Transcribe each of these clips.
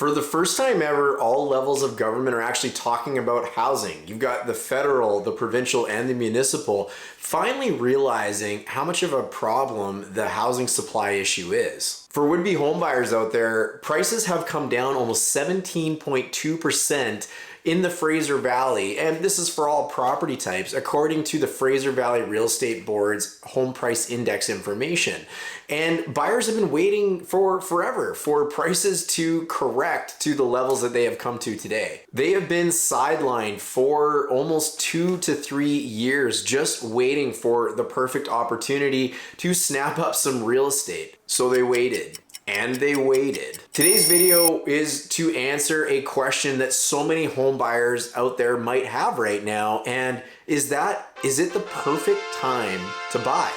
For the first time ever, all levels of government are actually talking about housing. You've got the federal, the provincial, and the municipal finally realizing how much of a problem the housing supply issue is. For would-be homebuyers out there, prices have come down almost 17.2% in the Fraser Valley, and this is for all property types, according to the Fraser Valley Real Estate Board's Home Price Index information. And buyers have been waiting for forever for prices to correct to the levels that they have come to today. They have been sidelined for almost 2 to 3 years, just waiting for the perfect opportunity to snap up some real estate. So they waited. And they waited. Today's video is to answer a question that so many home buyers out there might have right now, and is it the perfect time to buy?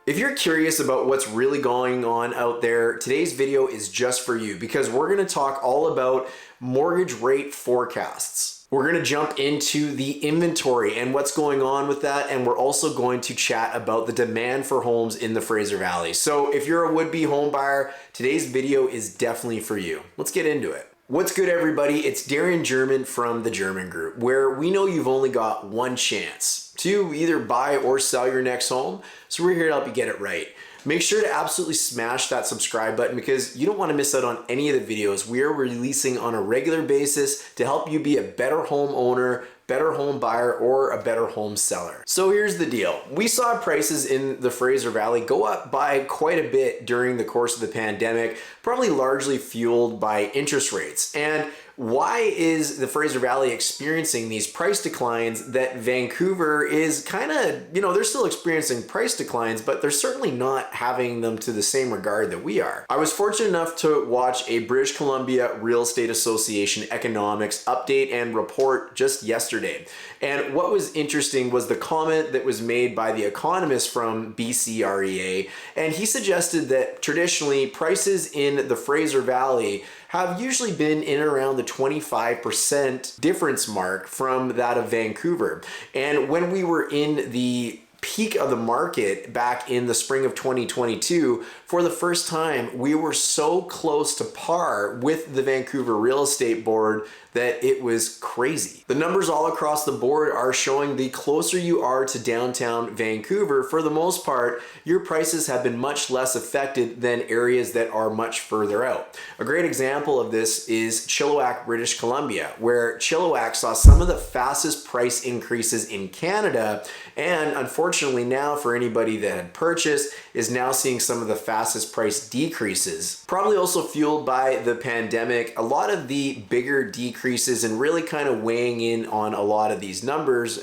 If you're curious about what's really going on out there, today's video is just for you because we're gonna talk all about mortgage rate forecasts. We're gonna jump into the inventory and what's going on with that, and we're also going to chat about the demand for homes in the Fraser Valley. So if you're a would-be home buyer, today's video is definitely for you. Let's get into it. What's good, everybody? It's Darin Germyn from the Germyn Group, where we know you've only got one chance to either buy or sell your next home, so we're here to help you get it right. Make sure to absolutely smash that subscribe button because you don't want to miss out on any of the videos we are releasing on a regular basis to help you be a better home owner, better home buyer, or a better home seller. So here's the deal. We saw prices in the Fraser Valley go up by quite a bit during the course of the pandemic, probably largely fueled by interest rates. And why is the Fraser Valley experiencing these price declines that Vancouver is kind of, they're still experiencing price declines, but they're certainly not having them to the same regard that we are. I was fortunate enough to watch a British Columbia Real Estate Association economics update and report just yesterday. And what was interesting was the comment that was made by the economist from BCREA, and he suggested that traditionally prices in the Fraser Valley have usually been in and around the 25% difference mark from that of Vancouver. And when we were in the peak of the market back in the spring of 2022, for the first time, we were so close to par with the Vancouver Real Estate Board that it was crazy. The numbers all across the board are showing the closer you are to downtown Vancouver, for the most part, your prices have been much less affected than areas that are much further out. A great example of this is Chilliwack, British Columbia, where Chilliwack saw some of the fastest price increases in Canada, and unfortunately now for anybody that had purchased is now seeing some of the fastest price decreases. Probably also fueled by the pandemic, a lot of the bigger decreases and really kind of weighing in on a lot of these numbers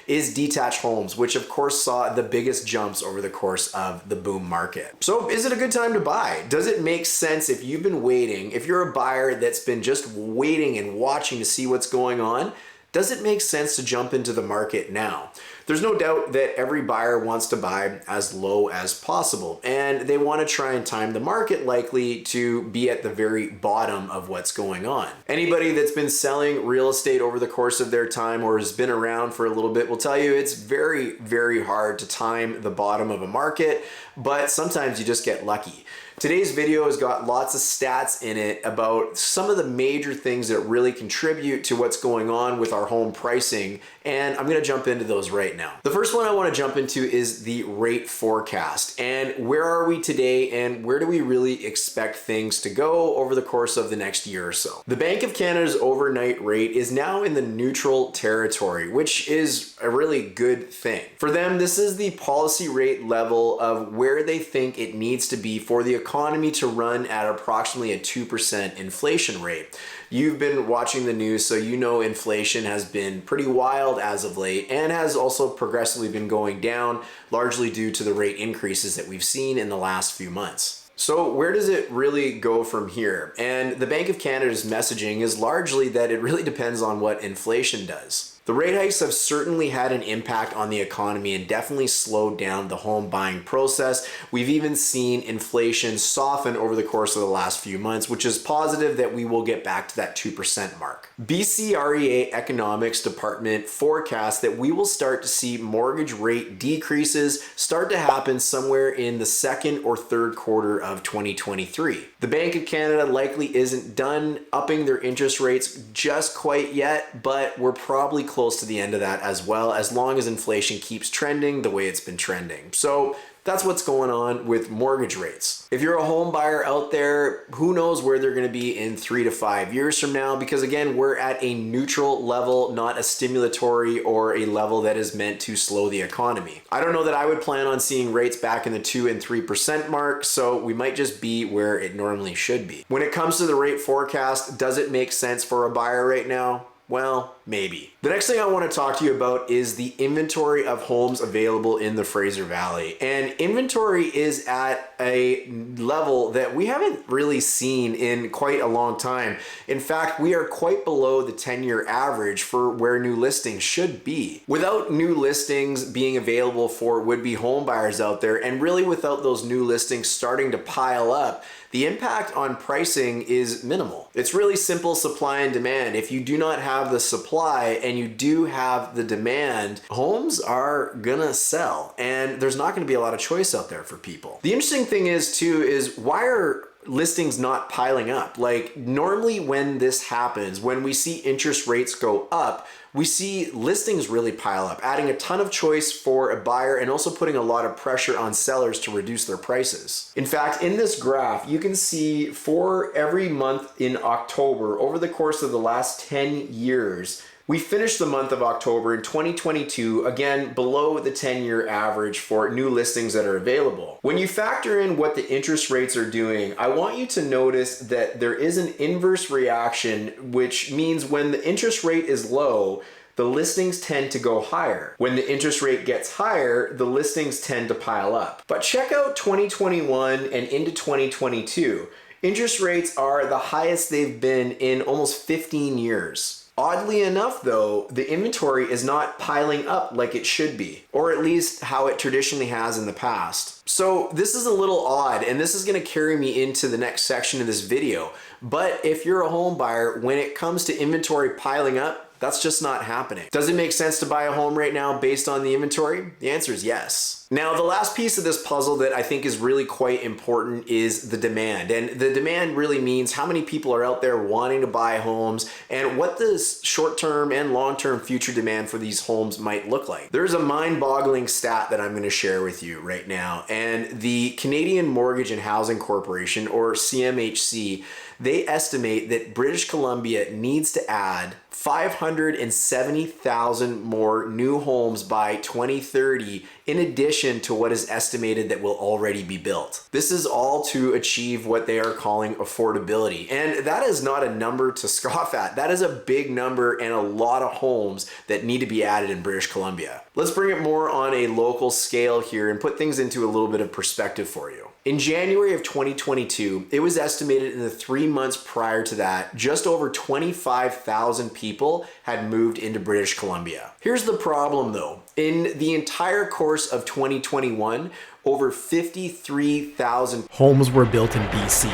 is detached homes, which of course saw the biggest jumps over the course of the boom market. So is it a good time to buy? Does it make sense if you've been waiting, if you're a buyer that's been just waiting and watching to see what's going on? Does it make sense to jump into the market now? There's no doubt that every buyer wants to buy as low as possible, and they want to try and time the market likely to be at the very bottom of what's going on. Anybody that's been selling real estate over the course of their time or has been around for a little bit will tell you it's very, very hard to time the bottom of a market, but sometimes you just get lucky. Today's video has got lots of stats in it about some of the major things that really contribute to what's going on with our home pricing, and I'm going to jump into those right now. The first one I want to jump into is the rate forecast, and where are we today and where do we really expect things to go over the course of the next year or so. The Bank of Canada's overnight rate is now in the neutral territory, which is a really good thing. For them, this is the policy rate level of where they think it needs to be for the economy to run at approximately a 2% inflation rate. You've been watching the news, so you know inflation has been pretty wild as of late and has also progressively been going down, largely due to the rate increases that we've seen in the last few months. So where does it really go from here? And the Bank of Canada's messaging is largely that it really depends on what inflation does. The rate hikes have certainly had an impact on the economy and definitely slowed down the home buying process. We've even seen inflation soften over the course of the last few months, which is positive that we will get back to that 2% mark. BC REA Economics Department forecasts that we will start to see mortgage rate decreases start to happen somewhere in the second or third quarter of 2023. The Bank of Canada likely isn't done upping their interest rates just quite yet, but we're probably close to the end of that as well, as long as inflation keeps trending the way it's been trending. So that's what's going on with mortgage rates. If you're a home buyer out there, who knows where they're going to be in 3 to 5 years from now, because again, we're at a neutral level, not a stimulatory or a level that is meant to slow the economy. I don't know that I would plan on seeing rates back in the 2 and 3% mark, so we might just be where it normally should be. When it comes to the rate forecast, does it make sense for a buyer right now? Well, maybe. The next thing I want to talk to you about is the inventory of homes available in the Fraser Valley. And inventory is at a level that we haven't really seen in quite a long time. In fact, we are quite below the 10-year average for where new listings should be. Without new listings being available for would-be home buyers out there, and really without those new listings starting to pile up, the impact on pricing is minimal. It's really simple supply and demand. If you do not have the supply and you do have the demand, homes are gonna sell, and there's not gonna be a lot of choice out there for people. The interesting thing is too, is why are listings not piling up? Like normally when this happens, when we see interest rates go up, we see listings really pile up, adding a ton of choice for a buyer and also putting a lot of pressure on sellers to reduce their prices. In fact, in this graph, you can see for every month in October, over the course of the last 10 years, we finished the month of October in 2022, again, below the 10-year average for new listings that are available. When you factor in what the interest rates are doing, I want you to notice that there is an inverse reaction, which means when the interest rate is low, the listings tend to go higher. When the interest rate gets higher, the listings tend to pile up. But check out 2021 and into 2022. Interest rates are the highest they've been in almost 15 years. Oddly enough though, the inventory is not piling up like it should be, or at least how it traditionally has in the past. So this is a little odd, and this is gonna carry me into the next section of this video. But if you're a home buyer, when it comes to inventory piling up, that's just not happening. Does it make sense to buy a home right now based on the inventory? The answer is yes. Now, the last piece of this puzzle that I think is really quite important is the demand. And the demand really means how many people are out there wanting to buy homes and what the short-term and long-term future demand for these homes might look like. There's a mind-boggling stat that I'm going to share with you right now. And the Canadian Mortgage and Housing Corporation, or CMHC, they estimate that British Columbia needs to add 570,000 more new homes by 2030, in addition to what is estimated that will already be built. This is all to achieve what they are calling affordability. And that is not a number to scoff at. That is a big number and a lot of homes that need to be added in British Columbia. Let's bring it more on a local scale here and put things into a little bit of perspective for you. In January of 2022, it was estimated in the 3 months prior to that, just over 25,000 people had moved into British Columbia. Here's the problem though. In the entire course of 2021, over 53,000 homes were built in BC.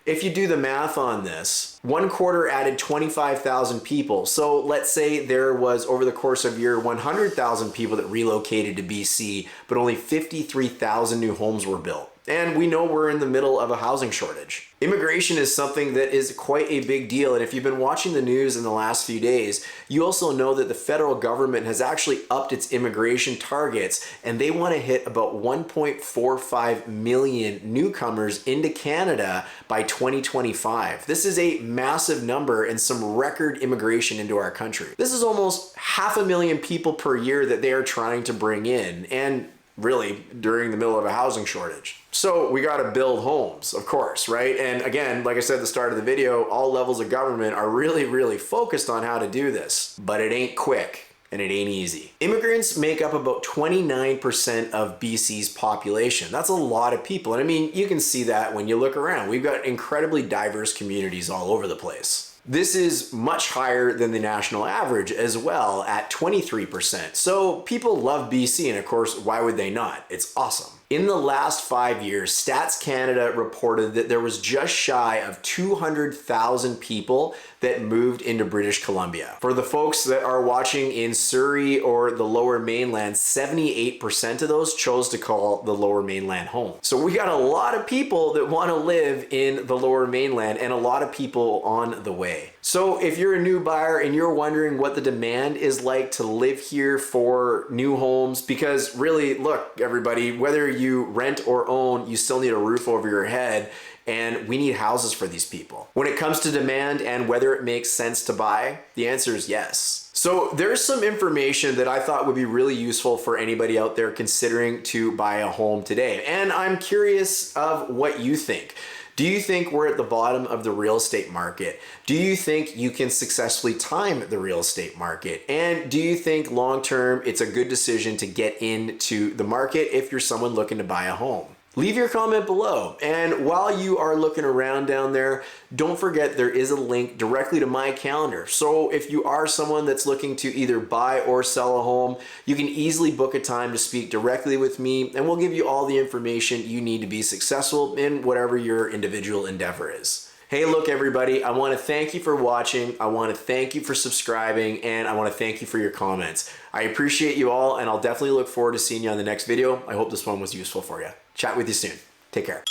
If you do the math on this, one quarter added 25,000 people. So let's say there was, over the course of a year, 100,000 people that relocated to BC, but only 53,000 new homes were built. And we know we're in the middle of a housing shortage. Immigration is something that is quite a big deal. And if you've been watching the news in the last few days, you also know that the federal government has actually upped its immigration targets, and they want to hit about 1.45 million newcomers into Canada by 2025. This is a massive number and some record immigration into our country. This is almost 500,000 people per year that they are trying to bring in, and really during the middle of a housing shortage. So we got to build homes, of course, right? And again, like I said at the start of the video, all levels of government are really focused on how to do this, but it ain't quick and it ain't easy. Immigrants make up about 29% of BC's population. That's a lot of people. And I mean, you can see that when you look around. We've got incredibly diverse communities all over the place. This is much higher than the national average as well at 23%. So people love BC, and of course, why would they not? It's awesome. In the last 5 years, Stats Canada reported that there was just shy of 200,000 people that moved into British Columbia. For the folks that are watching in Surrey or the Lower Mainland, 78% of those chose to call the Lower Mainland home. So we got a lot of people that want to live in the Lower Mainland and a lot of people on the way. So if you're a new buyer and you're wondering what the demand is like to live here for new homes, because really, look, everybody, whether you rent or own, you still need a roof over your head, and we need houses for these people. When it comes to demand and whether it makes sense to buy, the answer is yes. So there's some information that I thought would be really useful for anybody out there considering to buy a home today. And I'm curious of what you think. Do you think we're at the bottom of the real estate market? Do you think you can successfully time the real estate market? And do you think long-term it's a good decision to get into the market if you're someone looking to buy a home? Leave your comment below. And while you are looking around down there, don't forget there is a link directly to my calendar. So if you are someone that's looking to either buy or sell a home, you can easily book a time to speak directly with me, and we'll give you all the information you need to be successful in whatever your individual endeavor is. Hey, look, everybody, I want to thank you for watching. I want to thank you for subscribing, and I want to thank you for your comments. I appreciate you all, and I'll definitely look forward to seeing you on the next video. I hope this one was useful for you. Chat with you soon. Take care.